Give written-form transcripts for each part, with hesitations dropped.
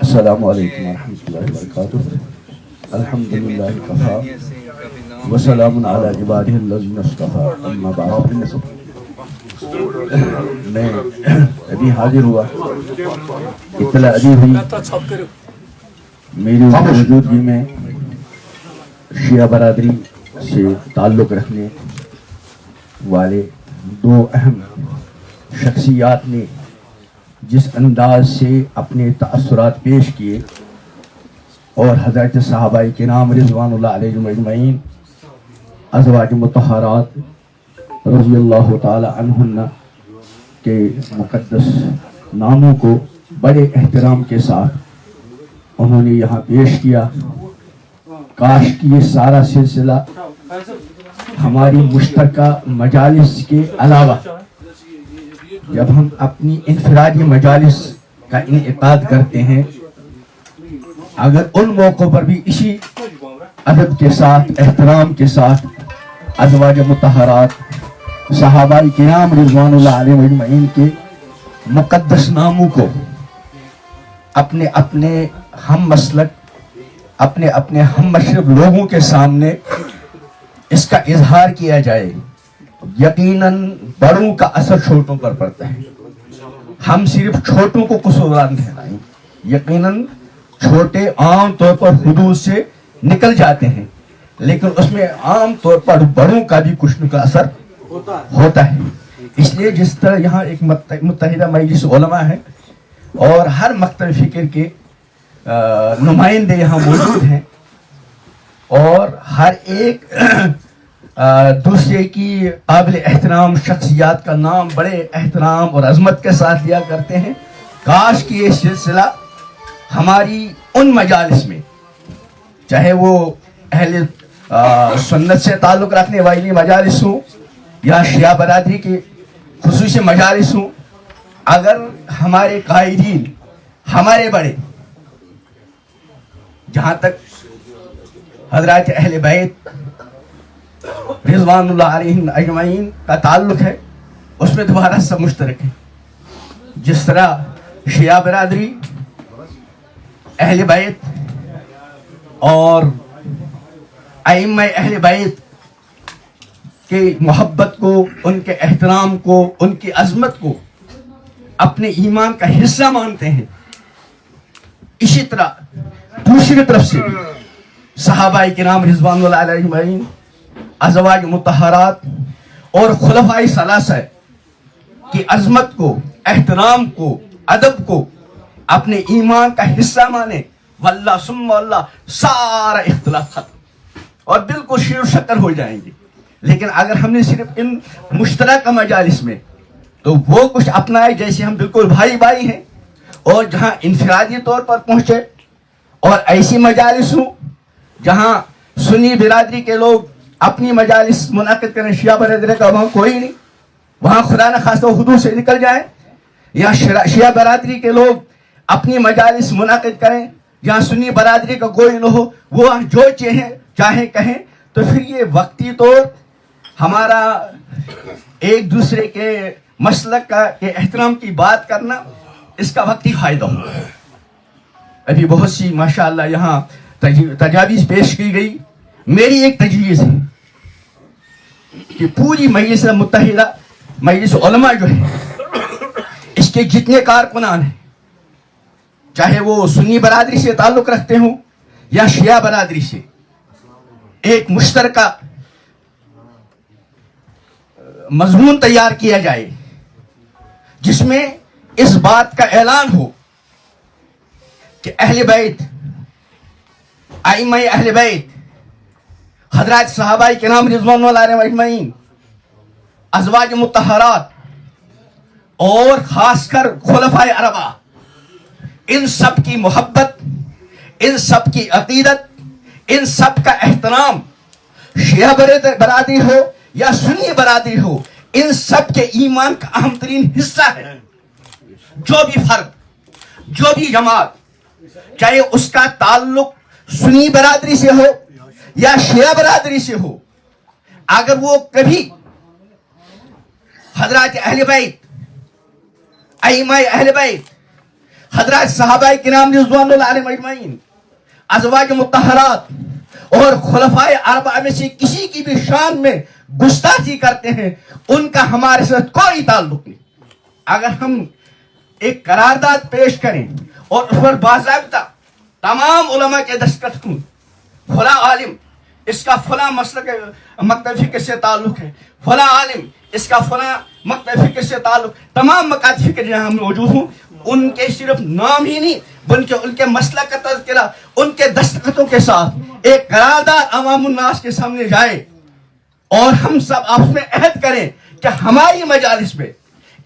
السلام علیکم ورحمۃ اللہ وبرکاتہ. الحمد للہ کفا وسلام علی عبادہ الذین اصطفیٰ اما بعد. میں ابھی حاضر ہوا، اطلاع ابھی ہوئی میری موجودگی میں شیعہ برادری سے تعلق رکھنے والے دو اہم شخصیات نے جس انداز سے اپنے تأثرات پیش کیے اور حضرت صحابہ کرام رضوان اللہ علیہم اجمعین، ازواج مطہرات رضی اللہ تعالی عنہن کے مقدس ناموں کو بڑے احترام کے ساتھ انہوں نے یہاں پیش کیا. کاش کہ یہ سارا سلسلہ ہماری مشترکہ مجالس کے علاوہ جب ہم اپنی انفرادی مجالس کا انعقاد کرتے ہیں، اگر ان موقعوں پر بھی اسی ادب کے ساتھ، احترام کے ساتھ ازواج مطہرات صحابہ کرام رضوان اللہ علیہم اجمعین کے مقدس ناموں کو اپنے اپنے ہم مسلک، اپنے اپنے ہم مشرب لوگوں کے سامنے اس کا اظہار کیا جائے، یقیناً بڑوں کا اثر چھوٹوں پر پڑتا ہے. ہم صرف چھوٹوں کو قصوروار ٹھہرائیں، یقیناً چھوٹے عام طور پر حدود سے نکل جاتے ہیں، لیکن اس میں عام طور پر بڑوں کا بھی کچھ نہ کچھ اثر ہوتا ہے. اس لیے جس طرح یہاں ایک متحدہ مجلس علماء ہے اور ہر مکتب فکر کے نمائندے یہاں موجود ہیں اور ہر ایک دوسرے کی قابل احترام شخصیات کا نام بڑے احترام اور عظمت کے ساتھ لیا کرتے ہیں، کاش کہ یہ سلسلہ ہماری ان مجالس میں، چاہے وہ اہل سنت سے تعلق رکھنے والی مجالس ہوں یا شیعہ برادری کے خصوصی مجالس ہوں، اگر ہمارے قائدین، ہمارے بڑے، جہاں تک حضرات اہل بیت رضوان اللہ علیہم اجمعین کا تعلق ہے، اس میں دوبارہ سب مشترک ہے. جس طرح شیعہ برادری، اہل بیت اور ائمہ اہل بیت کے محبت کو، ان کے احترام کو، ان کی عظمت کو اپنے ایمان کا حصہ مانتے ہیں، اسی طرح دوسری طرف سے صحابہ کرام رضوان اللہ علیہم اجمعین، ازواج مطہرات اور خلفائے ثلاثہ کی عظمت کو، احترام کو، ادب کو اپنے ایمان کا حصہ مانے، واللہ ثم واللہ سارا اختلاف ختم اور بالکل شیر و شکر ہو جائیں گے. لیکن اگر ہم نے صرف ان مشترکہ مجالس میں تو وہ کچھ اپنائے جیسے ہم بالکل بھائی بھائی ہیں، اور جہاں انفرادی طور پر پہنچے اور ایسی مجالس ہوں جہاں سنی برادری کے لوگ اپنی مجالس منعقد کریں، شیعہ برادری کا وہاں کوئی نہیں، وہاں خدا نخواستہ حدود سے نکل جائیں، یا شیعہ برادری کے لوگ اپنی مجالس منعقد کریں جہاں سنی برادری کا کوئی نہ ہو، وہ جو چاہے کہیں، تو پھر یہ وقتی طور ہمارا ایک دوسرے کے مسلک کے احترام کی بات کرنا، اس کا وقتی فائدہ ہوگا. ابھی بہت سی ماشاءاللہ یہاں تجاویز پیش کی گئی. میری ایک تجویز ہے کہ پوری مجلس متحدہ مجلس علماء جو ہے، اس کے جتنے کارکنان ہیں، چاہے وہ سنی برادری سے تعلق رکھتے ہوں یا شیعہ برادری سے، ایک مشترکہ مضمون تیار کیا جائے جس میں اس بات کا اعلان ہو کہ اہل بیت، ائمہ اہل بیت، حضرات صحابہ کرام رضوان اللہ علیہم اجمعین، ازواج مطہرات اور خاص کر خلفائے اربعہ، ان سب کی محبت، ان سب کی عقیدت، ان سب کا احترام، شیعہ برادری ہو یا سنی برادری ہو، ان سب کے ایمان کا اہم ترین حصہ ہے. جو بھی فرد، جو بھی جماعت، چاہے اس کا تعلق سنی برادری سے ہو یا شیعہ برادری سے ہو، اگر وہ کبھی حضرات اہل بیت، ائمہ اہل بیت، حضرات صحابہ کرام رضوان اللہ علیہم اجمعین، ازواج مطہرات اور خلفائے اربعہ میں سے کسی کی بھی شان میں گستاخی کرتے ہیں، ان کا ہمارے ساتھ کوئی تعلق نہیں۔ اگر ہم ایک قرارداد پیش کریں اور اس پر باضابطہ تمام علماء کے دستخط ہوں، فلاں عالم اس کا فلاں مسلک مکتب فکر سے تعلق ہے، فلاں عالم اس کا فلاں مکتب فکر سے تعلق، تمام مکاتب فکر جہاں موجود ہوں، ان کے صرف نام ہی نہیں بلکہ ان کے مسلک کا تذکرہ ان کے دستخطوں کے ساتھ ایک قرارداد عوام الناس کے سامنے جائے، اور ہم سب آپس میں عہد کریں کہ ہماری مجالس میں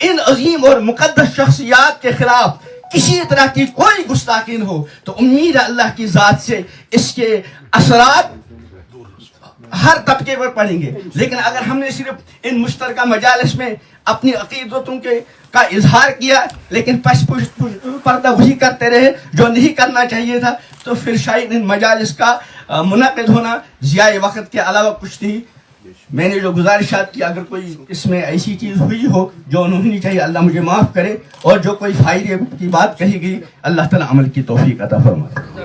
ان عظیم اور مقدس شخصیات کے خلاف کسی طرح کی کوئی گستاخی نہ ہو، تو امید ہے اللہ کی ذات سے اس کے اثرات ہر طبقے پر پڑیں گے۔ لیکن اگر ہم نے صرف ان مشترکہ مجالس میں اپنی عقیدتوں کا اظہار کیا لیکن پس پردہ وہی کرتے رہے جو نہیں کرنا چاہیے تھا، تو پھر شاید ان مجالس کا منعقد ہونا ضیاء وقت کے علاوہ کچھ نہیں۔ میں نے جو گزارشات کی، اگر کوئی اس میں ایسی چیز ہوئی ہو جو نہیں ہونی چاہیے، اللہ مجھے معاف کرے، اور جو کوئی فائدے کی بات کہی گئی، اللہ تعالیٰ عمل کی توفیق عطا فرمائے۔